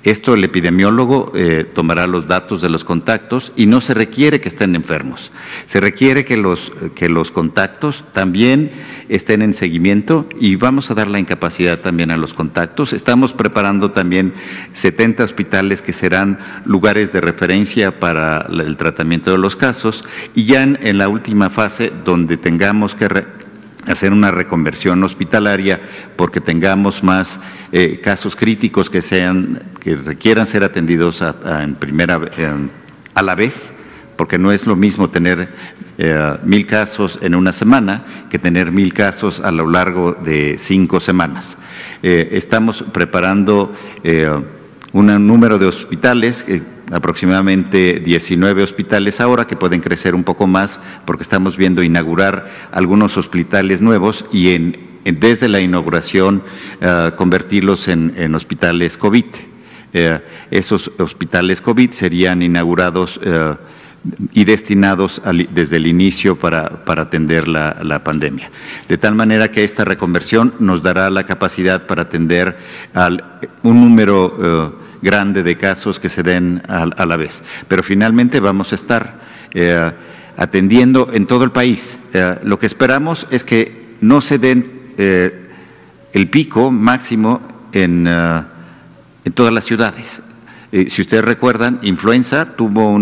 Esto el epidemiólogo tomará los datos de los contactos y no se requiere que estén enfermos. Se requiere que los contactos también estén en seguimiento y vamos a dar la incapacidad también a los contactos. Estamos preparando también 70 hospitales que serán lugares de referencia para el tratamiento de los casos y ya en la última fase donde tengamos que hacer una reconversión hospitalaria porque tengamos más casos críticos que requieran ser atendidos a la vez, porque no es lo mismo tener 1,000 casos en una semana que tener 1,000 casos a lo largo de 5 semanas. Estamos preparando un número de hospitales, aproximadamente 19 hospitales ahora, que pueden crecer un poco más porque estamos viendo inaugurar algunos hospitales nuevos y desde la inauguración convertirlos en hospitales COVID. Esos hospitales COVID serían inaugurados y destinados desde el inicio para atender la pandemia. De tal manera que esta reconversión nos dará la capacidad para atender un número grande de casos que se den a la vez. Pero finalmente vamos a estar atendiendo en todo el país. Lo que esperamos es que no se den el pico máximo en todas las ciudades. Si ustedes recuerdan, influenza tuvo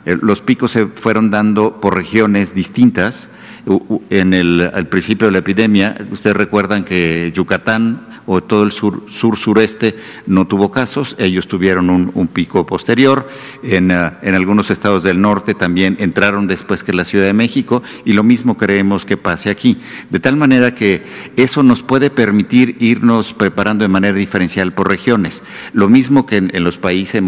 los picos se fueron dando por regiones distintas. Al principio de la epidemia, ustedes recuerdan que Yucatán o todo el sur-sureste no tuvo casos, ellos tuvieron un pico posterior, en algunos estados del norte también entraron después que la Ciudad de México, y lo mismo creemos que pase aquí, de tal manera que eso nos puede permitir irnos preparando de manera diferencial por regiones, lo mismo que en los países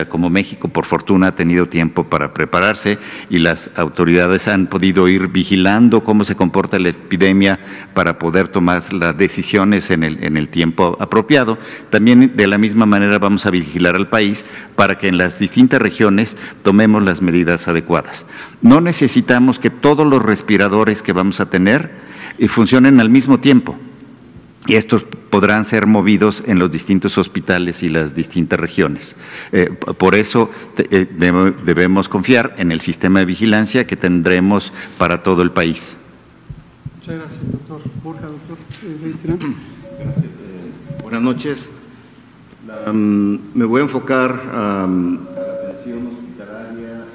como México, por fortuna, ha tenido tiempo para prepararse y las autoridades han podido ir vigilando cómo se comporta la epidemia para poder tomar las decisiones en el tiempo apropiado. También de la misma manera vamos a vigilar al país para que en las distintas regiones tomemos las medidas adecuadas. No necesitamos que todos los respiradores que vamos a tener funcionen al mismo tiempo. Y estos podrán ser movidos en los distintos hospitales y las distintas regiones. Por eso debemos confiar en el sistema de vigilancia que tendremos para todo el país. Muchas gracias, doctor. Borja, doctor Reisterán. Gracias. Buenas noches. Me voy a enfocar a la atención hospitalaria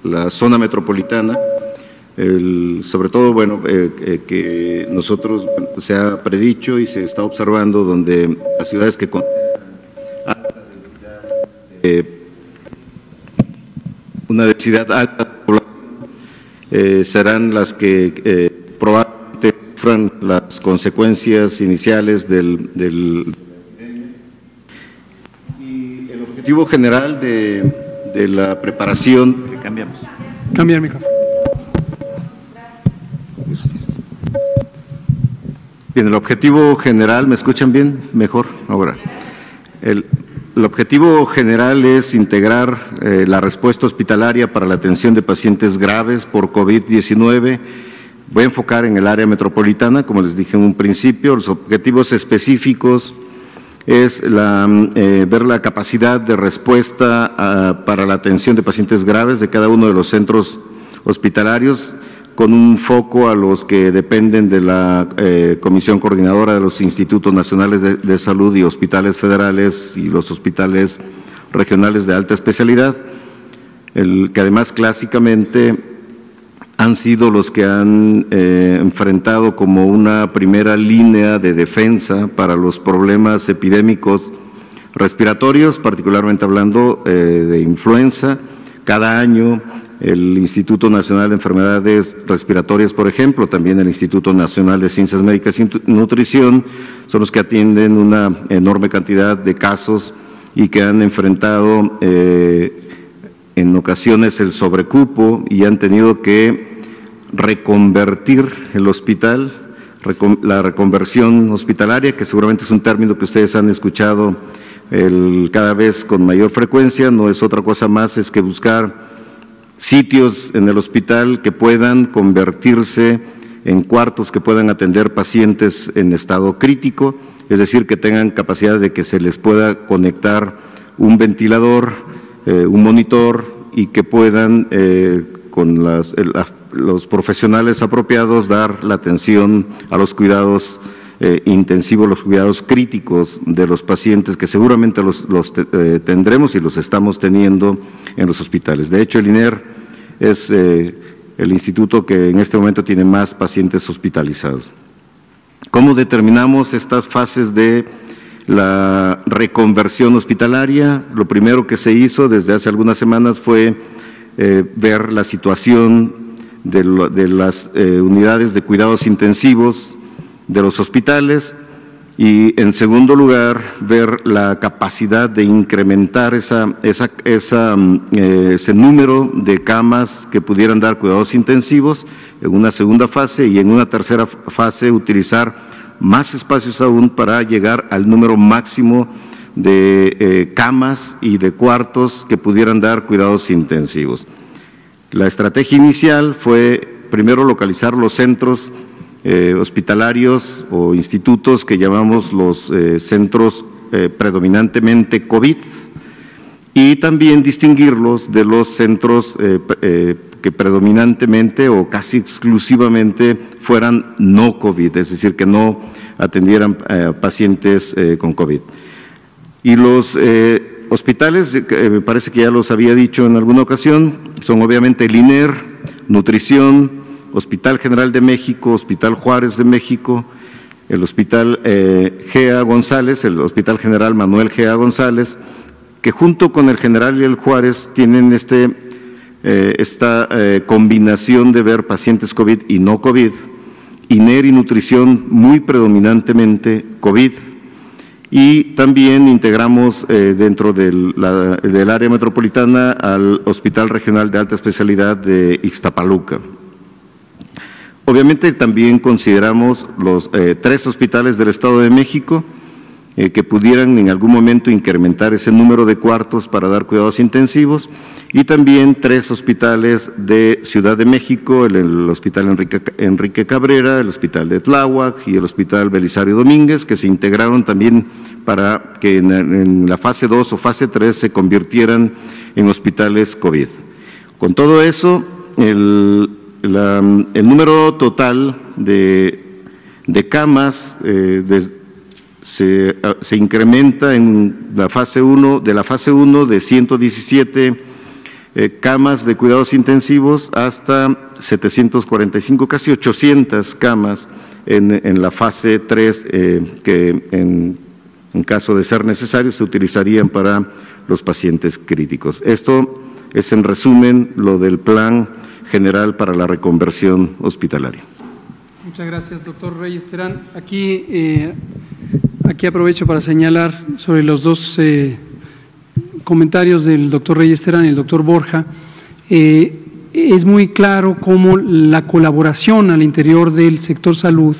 en la zona metropolitana. Sobre todo, bueno, que nosotros se ha predicho y se está observando donde las ciudades que una densidad alta de población serán las que probablemente sufran las consecuencias iniciales del y el objetivo general de la preparación. Cambia el micrófono. Bien, el objetivo general, ¿me escuchan bien? Mejor, ahora. El objetivo general es integrar la respuesta hospitalaria para la atención de pacientes graves por COVID-19. Voy a enfocar en el área metropolitana, como les dije en un principio. Los objetivos específicos es ver la capacidad de respuesta para la atención de pacientes graves de cada uno de los centros hospitalarios, con un foco a los que dependen de la Comisión Coordinadora de los Institutos Nacionales de Salud y hospitales federales y los hospitales regionales de alta especialidad, que además clásicamente han sido los que han enfrentado como una primera línea de defensa para los problemas epidémicos respiratorios, particularmente hablando de influenza. Cada año el Instituto Nacional de Enfermedades Respiratorias, por ejemplo, también el Instituto Nacional de Ciencias Médicas y Nutrición, son los que atienden una enorme cantidad de casos y que han enfrentado en ocasiones el sobrecupo y han tenido que reconvertir el hospital, la reconversión hospitalaria, que seguramente es un término que ustedes han escuchado cada vez con mayor frecuencia. No es otra cosa más, es que buscar sitios en el hospital que puedan convertirse en cuartos que puedan atender pacientes en estado crítico es decir, que tengan capacidad de que se les pueda conectar un ventilador, un monitor, y que puedan, con los profesionales apropiados, dar la atención a los cuidados intensivos, los cuidados críticos de los pacientes, que seguramente los tendremos y los estamos teniendo en los hospitales. De hecho, el INER es el instituto que en este momento tiene más pacientes hospitalizados. ¿Cómo determinamos estas fases de la reconversión hospitalaria? Lo primero que se hizo desde hace algunas semanas fue ver la situación de las unidades de cuidados intensivos de los hospitales y, en segundo lugar, ver la capacidad de incrementar ese número de camas que pudieran dar cuidados intensivos en una segunda fase, y en una tercera fase utilizar más espacios aún para llegar al número máximo de camas y de cuartos que pudieran dar cuidados intensivos. La estrategia inicial fue primero localizar los centros hospitalarios o institutos que llamamos los centros predominantemente COVID, y también distinguirlos de los centros que predominantemente o casi exclusivamente fueran no COVID, es decir, que no atendieran pacientes con COVID. Y los hospitales, me parece que ya los había dicho en alguna ocasión, son obviamente el INER, Nutrición, Hospital General de México, Hospital Juárez de México, el Hospital G.A. González, el Hospital General Manuel G.A. González, que junto con el General y el Juárez tienen esta combinación de ver pacientes COVID y no COVID, INER y Nutrición muy predominantemente COVID, y también integramos dentro del área metropolitana al Hospital Regional de Alta Especialidad de Ixtapaluca. Obviamente también consideramos los 3 hospitales del Estado de México que pudieran en algún momento incrementar ese número de cuartos para dar cuidados intensivos, y también 3 hospitales de Ciudad de México, el Hospital Enrique Cabrera, el Hospital de Tláhuac y el Hospital Belisario Domínguez, que se integraron también para que en la fase 2 o fase 3 se convirtieran en hospitales COVID. Con todo eso, el número total de camas se incrementa en la fase 1, de 117 camas de cuidados intensivos hasta 745, casi 800 camas en la fase 3, que en caso de ser necesario se utilizarían para los pacientes críticos. Esto es, en resumen, lo del Plan General para la Reconversión Hospitalaria. Muchas gracias, doctor Reyes Terán. Aquí aprovecho para señalar sobre los dos comentarios del doctor Reyes Terán y el doctor Borja. Es muy claro cómo la colaboración al interior del sector salud,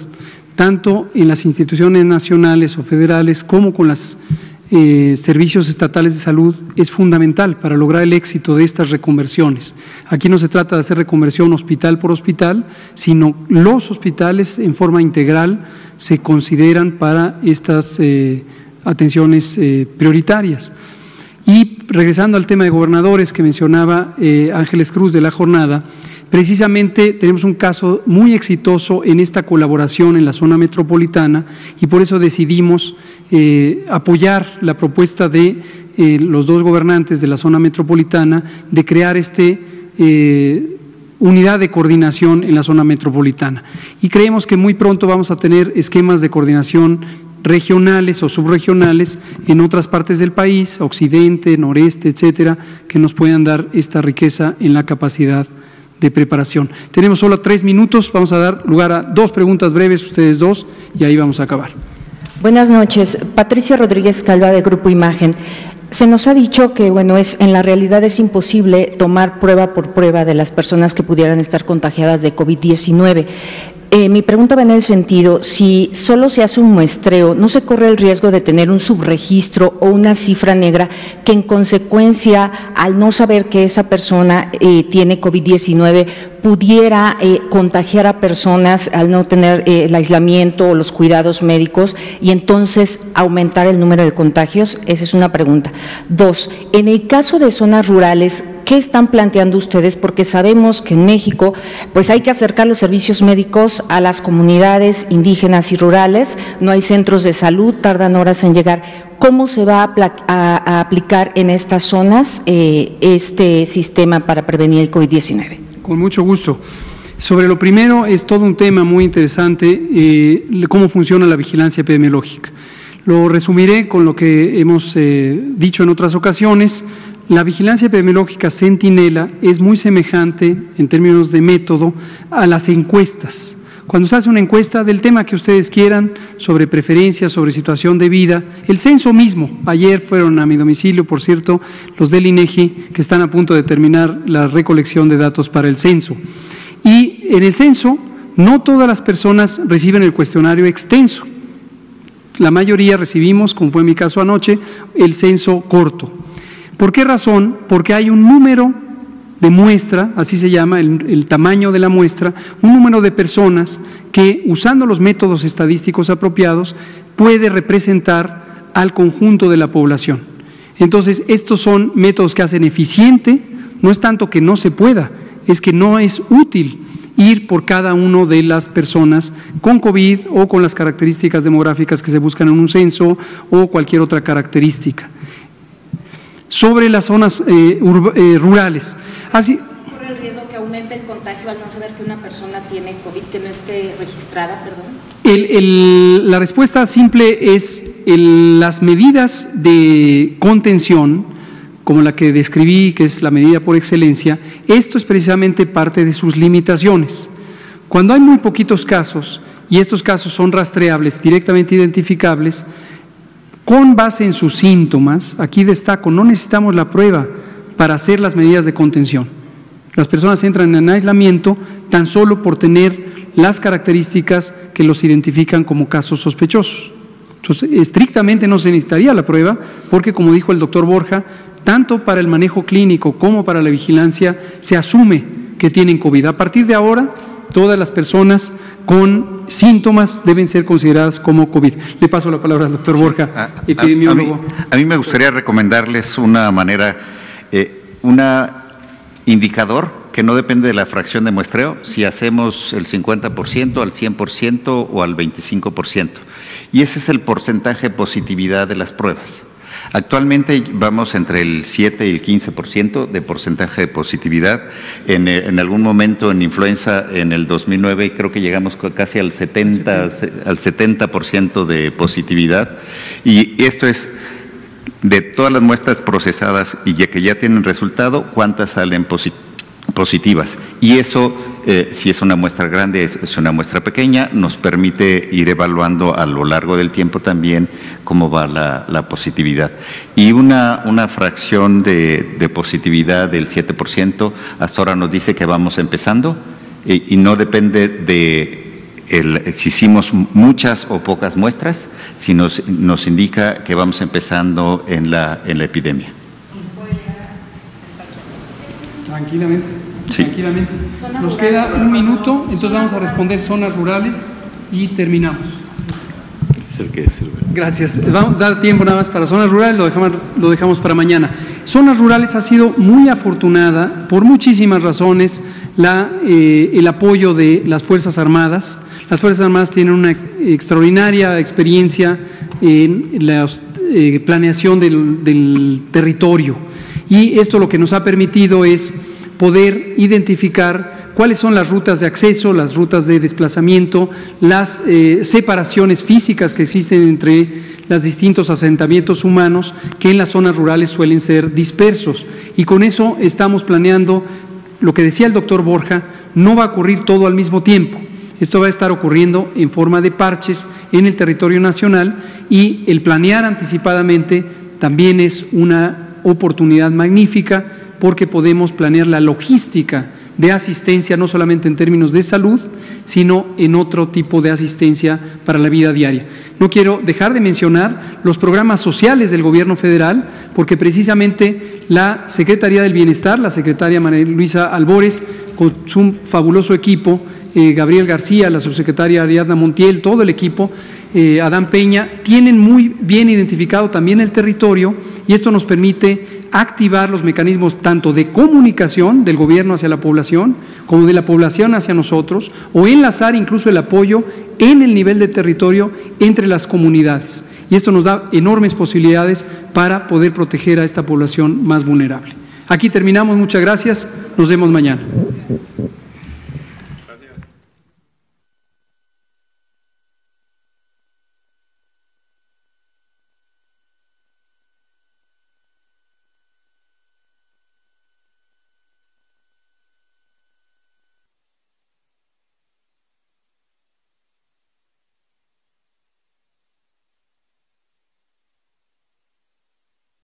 tanto en las instituciones nacionales o federales como con los servicios estatales de salud, es fundamental para lograr el éxito de estas reconversiones. Aquí no se trata de hacer reconversión hospital por hospital, sino los hospitales en forma integral se consideran para estas atenciones prioritarias. Y regresando al tema de gobernadores que mencionaba Ángeles Cruz de la jornada, precisamente tenemos un caso muy exitoso en esta colaboración en la zona metropolitana, y por eso decidimos apoyar la propuesta de los dos gobernantes de la zona metropolitana de crear unidad de coordinación en la zona metropolitana. Y creemos que muy pronto vamos a tener esquemas de coordinación regionales o subregionales en otras partes del país, occidente, noreste, etcétera, que nos puedan dar esta riqueza en la capacidad de preparación. Tenemos solo 3 minutos, vamos a dar lugar a 2 preguntas breves, ustedes 2, y ahí vamos a acabar. Buenas noches, Patricia Rodríguez Calva de Grupo Imagen. Se nos ha dicho que, en la realidad es imposible tomar prueba por prueba de las personas que pudieran estar contagiadas de COVID-19. Mi pregunta va en el sentido, si solo se hace un muestreo, ¿no se corre el riesgo de tener un subregistro o una cifra negra que en consecuencia, al no saber que esa persona tiene COVID-19, pudiera contagiar a personas al no tener el aislamiento o los cuidados médicos y entonces aumentar el número de contagios? Esa es una pregunta. 2, en el caso de zonas rurales, ¿qué están planteando ustedes? Porque sabemos que en México pues hay que acercar los servicios médicos a las comunidades indígenas y rurales, no hay centros de salud, tardan horas en llegar. ¿Cómo se va a aplicar en estas zonas este sistema para prevenir el COVID-19? Con mucho gusto. Sobre lo primero, es todo un tema muy interesante, cómo funciona la vigilancia epidemiológica. Lo resumiré con lo que hemos dicho en otras ocasiones. La vigilancia epidemiológica Centinela es muy semejante en términos de método a las encuestas. Cuando se hace una encuesta del tema que ustedes quieran, sobre preferencias, sobre situación de vida, el censo mismo, ayer fueron a mi domicilio, por cierto, los del INEGI, que están a punto de terminar la recolección de datos para el censo. Y en el censo, no todas las personas reciben el cuestionario extenso. La mayoría recibimos, como fue mi caso anoche, el censo corto. ¿Por qué razón? Porque hay un número de muestra, así se llama el tamaño de la muestra, un número de personas que, usando los métodos estadísticos apropiados, puede representar al conjunto de la población. Entonces, estos son métodos que hacen eficiente, no es tanto que no se pueda, es que no es útil ir por cada una de las personas con COVID o con las características demográficas que se buscan en un censo o cualquier otra característica. Sobre las zonas rurales. Así, ¿Corre el riesgo que aumente el contagio al no saber que una persona tiene COVID, que no esté registrada, perdón? La respuesta simple es las medidas de contención, como la que describí, que es la medida por excelencia. Esto es precisamente parte de sus limitaciones. Cuando hay muy poquitos casos, y estos casos son rastreables, directamente identificables, con base en sus síntomas, aquí destaco, no necesitamos la prueba para hacer las medidas de contención. Las personas entran en aislamiento tan solo por tener las características que los identifican como casos sospechosos. Entonces, estrictamente no se necesitaría la prueba, porque como dijo el doctor Borja, tanto para el manejo clínico como para la vigilancia se asume que tienen COVID. A partir de ahora, todas las personas con síntomas deben ser consideradas como COVID. Le paso la palabra al doctor Borja, epidemiólogo. A mí me gustaría recomendarles una manera, un indicador que no depende de la fracción de muestreo, si hacemos el 50%, al 100% o al 25%. Y ese es el porcentaje de positividad de las pruebas. Actualmente vamos entre el 7 y el 15% de porcentaje de positividad. En algún momento en influenza, en el 2009, creo que llegamos casi al 70% de positividad. Y esto es de todas las muestras procesadas y que ya tienen resultado, ¿cuántas salen positivas? Y eso, si es una muestra grande, es una muestra pequeña, nos permite ir evaluando a lo largo del tiempo también cómo va la positividad. Y una fracción de positividad del 7%, hasta ahora nos dice que vamos empezando y no depende de si hicimos muchas o pocas muestras, sino nos indica que vamos empezando en la epidemia. Tranquilamente. Sí. Tranquilamente. Nos queda un minuto, entonces vamos a responder zonas rurales y terminamos. Gracias. Vamos a dar tiempo nada más para zonas rurales, lo dejamos para mañana. Zonas rurales ha sido muy afortunada por muchísimas razones el apoyo de las Fuerzas Armadas. Las Fuerzas Armadas tienen una extraordinaria experiencia en la planeación del territorio y esto lo que nos ha permitido es poder identificar cuáles son las rutas de acceso, las rutas de desplazamiento, las separaciones físicas que existen entre los distintos asentamientos humanos que en las zonas rurales suelen ser dispersos. Y con eso estamos planeando, lo que decía el doctor Borja, no va a ocurrir todo al mismo tiempo. Esto va a estar ocurriendo en forma de parches en el territorio nacional y el planear anticipadamente también es una oportunidad magnífica porque podemos planear la logística de asistencia, no solamente en términos de salud, sino en otro tipo de asistencia para la vida diaria. No quiero dejar de mencionar los programas sociales del Gobierno federal, porque precisamente la Secretaría del Bienestar, la secretaria María Luisa Albores, con su fabuloso equipo, Gabriel García, la subsecretaria Ariadna Montiel, todo el equipo, Adán Peña, tienen muy bien identificado también el territorio, y esto nos permite activar los mecanismos tanto de comunicación del gobierno hacia la población como de la población hacia nosotros, o enlazar incluso el apoyo en el nivel de territorio entre las comunidades. Y esto nos da enormes posibilidades para poder proteger a esta población más vulnerable. Aquí terminamos, muchas gracias, nos vemos mañana.